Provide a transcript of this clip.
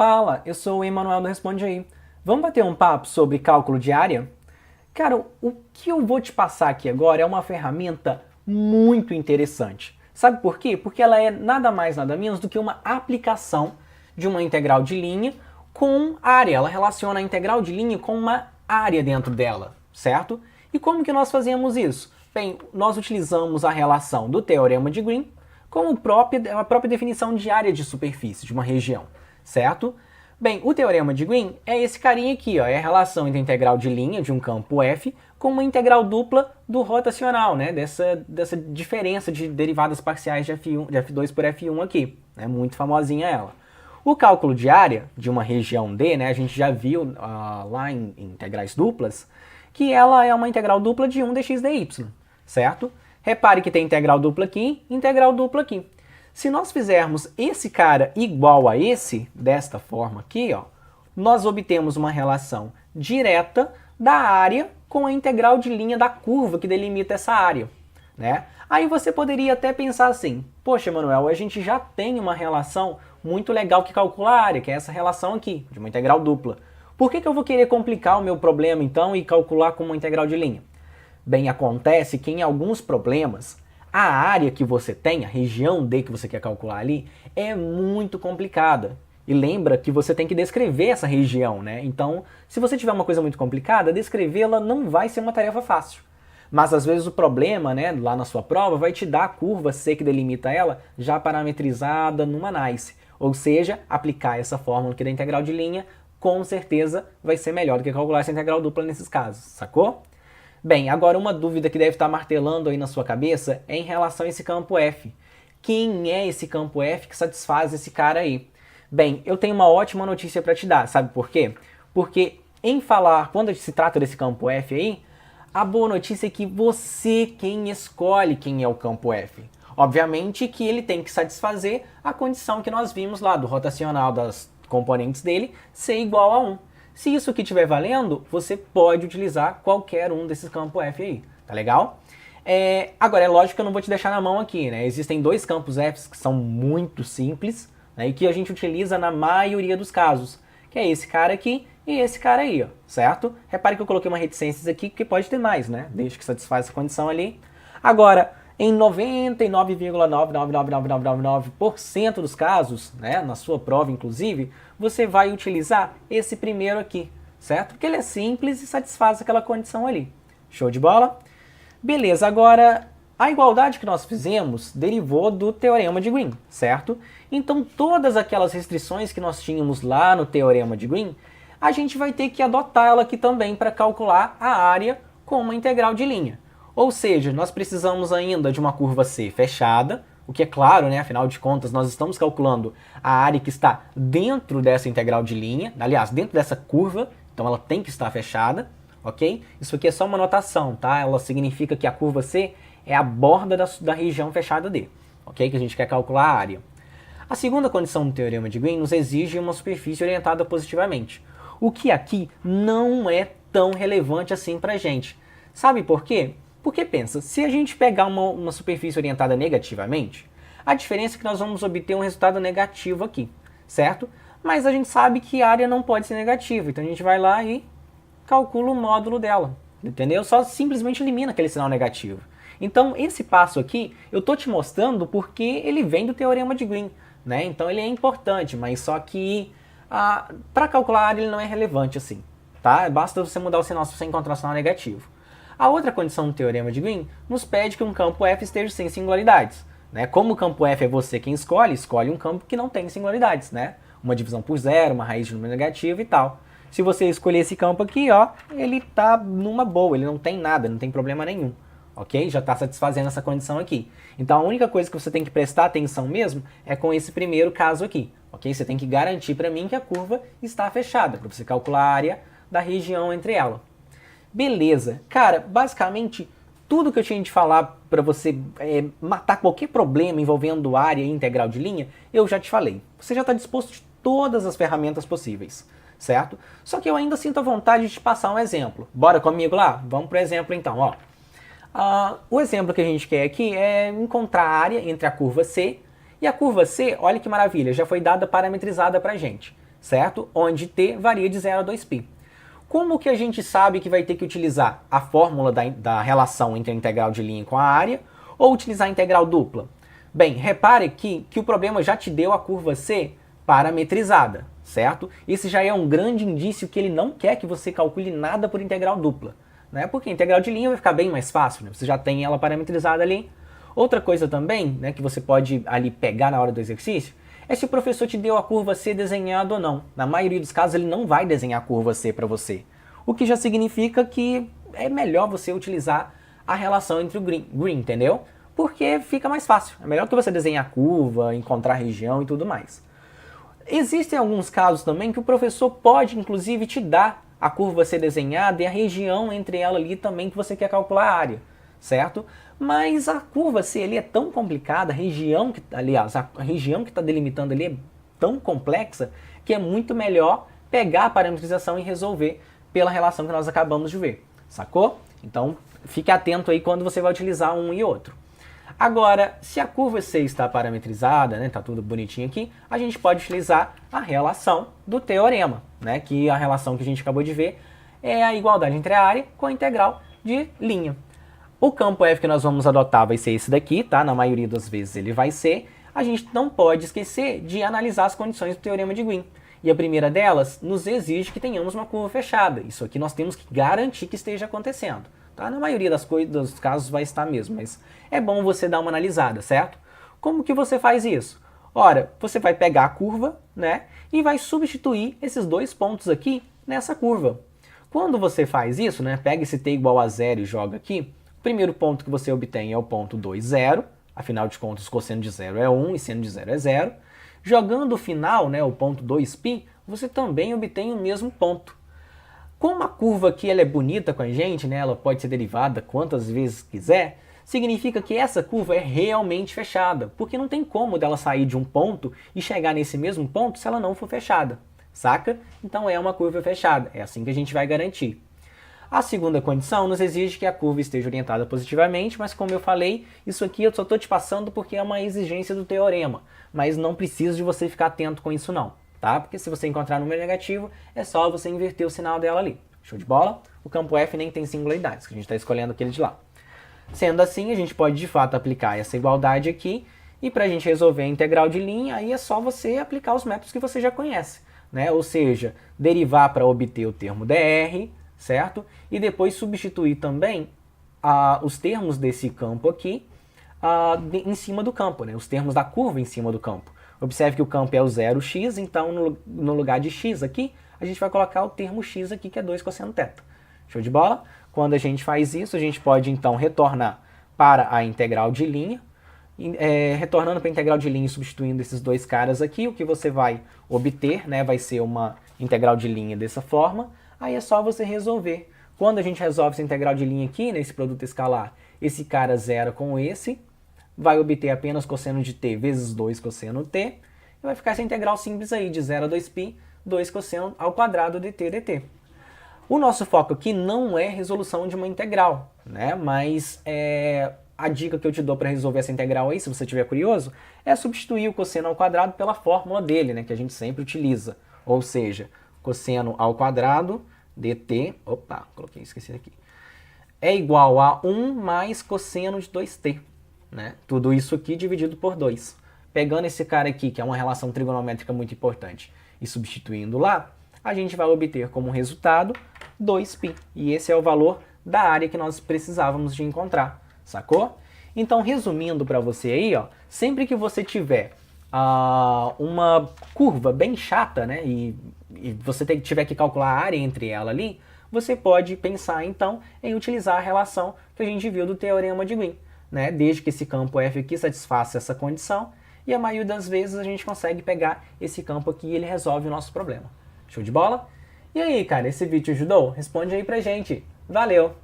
Fala, eu sou o Emanuel do Responde Aí. Vamos bater um papo sobre cálculo de área? Cara, o que eu vou te passar aqui agora é uma ferramenta muito interessante. Sabe por quê? Porque ela é nada mais nada menos do que uma aplicação de uma integral de linha com área. Ela relaciona a integral de linha com uma área dentro dela, certo? E como que nós fazemos isso? Bem, nós utilizamos a relação do Teorema de Green com a própria definição de área de superfície de uma região, certo? Bem, o Teorema de Green é esse carinha aqui, ó, é a relação entre a integral de linha de um campo f com uma integral dupla do rotacional, né? Dessa diferença de derivadas parciais de F2 por F1 aqui, né? Muito famosinha ela. O cálculo de área de uma região D, né? A gente já viu lá em integrais duplas, que ela é uma integral dupla de 1 dx dy, certo? Repare que tem integral dupla aqui, integral dupla aqui. Se nós fizermos esse cara igual a esse, desta forma aqui, ó, nós obtemos uma relação direta da área com a integral de linha da curva que delimita essa área, né? Aí você poderia até pensar assim, poxa, Manuel, a gente já tem uma relação muito legal que calcula a área, que é essa relação aqui, de uma integral dupla. Por que eu vou querer complicar o meu problema, então, e calcular com uma integral de linha? Bem, acontece que em alguns problemas, a área que você tem, a região D que você quer calcular ali, é muito complicada. E lembra que você tem que descrever essa região, né? Então, se você tiver uma coisa muito complicada, descrevê-la não vai ser uma tarefa fácil. Mas às vezes o problema, né, lá na sua prova, vai te dar a curva C que delimita ela já parametrizada numa NICE. Ou seja, aplicar essa fórmula aqui da integral de linha, com certeza vai ser melhor do que calcular essa integral dupla nesses casos, sacou? Bem, agora uma dúvida que deve estar martelando aí na sua cabeça é em relação a esse campo F. Quem é esse campo F que satisfaz esse cara aí? Bem, eu tenho uma ótima notícia para te dar, sabe por quê? Porque quando se trata desse campo F aí, a boa notícia é que você quem escolhe quem é o campo F. Obviamente que ele tem que satisfazer a condição que nós vimos lá do rotacional das componentes dele ser igual a 1. Se isso aqui estiver valendo, você pode utilizar qualquer um desses campos F aí, tá legal? Agora, é lógico que eu não vou te deixar na mão aqui, né? Existem dois campos F que são muito simples, né, e que a gente utiliza na maioria dos casos, que é esse cara aqui e esse cara aí, ó, certo? Repare que eu coloquei uma reticências aqui, que pode ter mais, né? Desde que satisfaz essa condição ali. Agora, em 99,99999% dos casos, né, na sua prova inclusive, você vai utilizar esse primeiro aqui, certo? Porque ele é simples e satisfaz aquela condição ali. Show de bola? Beleza, agora a igualdade que nós fizemos derivou do Teorema de Green, certo? Então todas aquelas restrições que nós tínhamos lá no Teorema de Green, a gente vai ter que adotar ela aqui também para calcular a área com uma integral de linha. Ou seja, nós precisamos ainda de uma curva C fechada, o que é claro, né? Afinal de contas, nós estamos calculando a área que está dentro dessa integral de linha, aliás, dentro dessa curva, então ela tem que estar fechada, ok? Isso aqui é só uma notação, tá? Ela significa que a curva C é a borda da região fechada D, ok? Que a gente quer calcular a área. A segunda condição do Teorema de Green nos exige uma superfície orientada positivamente, o que aqui não é tão relevante assim pra gente. Sabe por quê? Porque pensa, se a gente pegar uma superfície orientada negativamente, a diferença é que nós vamos obter um resultado negativo aqui, certo? Mas a gente sabe que a área não pode ser negativa, então a gente vai lá e calcula o módulo dela, entendeu? Só simplesmente elimina aquele sinal negativo. Então esse passo aqui, eu estou te mostrando porque ele vem do Teorema de Green, né? Então ele é importante, mas só que para calcular a área ele não é relevante assim, tá? Basta você mudar o sinal se você encontrar o sinal negativo. A outra condição do Teorema de Green nos pede que um campo F esteja sem singularidades, né? Como o campo F é você quem escolhe um campo que não tem singularidades, né? Uma divisão por zero, uma raiz de número negativo e tal. Se você escolher esse campo aqui, ó, ele tá numa boa, ele não tem nada, não tem problema nenhum, ok? Já está satisfazendo essa condição aqui. Então a única coisa que você tem que prestar atenção mesmo é com esse primeiro caso aqui, ok? Você tem que garantir para mim que a curva está fechada, para você calcular a área da região entre ela. Beleza. Cara, basicamente, tudo que eu tinha de falar para você matar qualquer problema envolvendo área e integral de linha, eu já te falei. Você já está disposto de todas as ferramentas possíveis, certo? Só que eu ainda sinto a vontade de te passar um exemplo. Bora comigo lá? Vamos pro exemplo então, ó. O exemplo que a gente quer aqui é encontrar a área entre a curva C e a curva C, olha que maravilha, já foi dada parametrizada pra gente. certo? Onde t varia de 0 a 2π. Como que a gente sabe que vai ter que utilizar a fórmula da relação entre a integral de linha com a área ou utilizar a integral dupla? Bem, repare aqui que o problema já te deu a curva C parametrizada, certo? Esse já é um grande indício que ele não quer que você calcule nada por integral dupla, né? Porque a integral de linha vai ficar bem mais fácil, né? Você já tem ela parametrizada ali. Outra coisa também, né, que você pode ali pegar na hora do exercício, é se o professor te deu a curva C desenhada ou não. Na maioria dos casos ele não vai desenhar a curva C para você, o que já significa que é melhor você utilizar a relação entre o green, entendeu? Porque fica mais fácil. É melhor que você desenhar a curva, encontrar a região e tudo mais. Existem alguns casos também que o professor pode, inclusive, te dar a curva C desenhada e a região entre ela ali também que você quer calcular a área, certo? Mas a curva C ali é tão complicada, a região que está delimitando ali é tão complexa que é muito melhor pegar a parametrização e resolver pela relação que nós acabamos de ver, sacou? Então, fique atento aí quando você vai utilizar um e outro. Agora, se a curva C está parametrizada, né, tá tudo bonitinho aqui, a gente pode utilizar a relação do teorema, né, que a relação que a gente acabou de ver é a igualdade entre a área com a integral de linha. O campo F que nós vamos adotar vai ser esse daqui, tá? Na maioria das vezes ele vai ser. A gente não pode esquecer de analisar as condições do teorema de Green. E a primeira delas nos exige que tenhamos uma curva fechada. Isso aqui nós temos que garantir que esteja acontecendo. Tá? Na maioria dos casos vai estar mesmo, mas é bom você dar uma analisada, certo? Como que você faz isso? Ora, você vai pegar a curva, né, e vai substituir esses dois pontos aqui nessa curva. Quando você faz isso, né, pega esse t igual a 0 e joga aqui, o primeiro ponto que você obtém é o ponto 2, 0. Afinal de contas, cosseno de 0 é 1 e seno de 0 é 0. Jogando o final, né, o ponto 2π, você também obtém o mesmo ponto. Como a curva aqui ela é bonita com a gente, né, ela pode ser derivada quantas vezes quiser, significa que essa curva é realmente fechada, porque não tem como dela sair de um ponto e chegar nesse mesmo ponto se ela não for fechada, saca? Então é uma curva fechada, é assim que a gente vai garantir. A segunda condição nos exige que a curva esteja orientada positivamente, mas como eu falei, isso aqui eu só estou te passando porque é uma exigência do teorema, mas não precisa de você ficar atento com isso não, tá? Porque se você encontrar número negativo, é só você inverter o sinal dela ali. Show de bola? O campo F nem tem singularidades, que a gente está escolhendo aquele de lá. Sendo assim, a gente pode de fato aplicar essa igualdade aqui, e para a gente resolver a integral de linha, aí é só você aplicar os métodos que você já conhece, né? Ou seja, derivar para obter o termo dr, certo? E depois substituir também os termos desse campo aqui em cima do campo, né? Os termos da curva em cima do campo. Observe que o campo é o 0x, então no lugar de x aqui, a gente vai colocar o termo x aqui, que é 2 cosseno θ. Show de bola? Quando a gente faz isso, a gente pode então retornar para a integral de linha. Retornando para a integral de linha e substituindo esses dois caras aqui, o que você vai obter, né, vai ser uma integral de linha dessa forma. Aí é só você resolver. Quando a gente resolve essa integral de linha aqui, nesse produto escalar, esse cara zero com esse, vai obter apenas cosseno de t vezes 2 cosseno t, e vai ficar essa integral simples aí, de 0 a 2π, 2 cosseno ao quadrado dt dt. O nosso foco aqui não é resolução de uma integral, né? Mas a dica que eu te dou para resolver essa integral aí, se você estiver curioso, é substituir o cosseno ao quadrado pela fórmula dele, né? Que a gente sempre utiliza. Ou seja, cosseno ao quadrado dt, esqueci aqui, é igual a 1 mais cosseno de 2t, né? Tudo isso aqui dividido por 2. Pegando esse cara aqui, que é uma relação trigonométrica muito importante, e substituindo lá, a gente vai obter como resultado 2π. E esse é o valor da área que nós precisávamos de encontrar, sacou? Então, resumindo para você aí, ó, sempre que você tiver uma curva bem chata, né, e você tiver que calcular a área entre ela ali, você pode pensar então em utilizar a relação que a gente viu do teorema de Green, né, desde que esse campo F aqui satisfaça essa condição, e a maioria das vezes a gente consegue pegar esse campo aqui e ele resolve o nosso problema. Show de bola? E aí, cara, esse vídeo te ajudou? Responde aí pra gente. Valeu!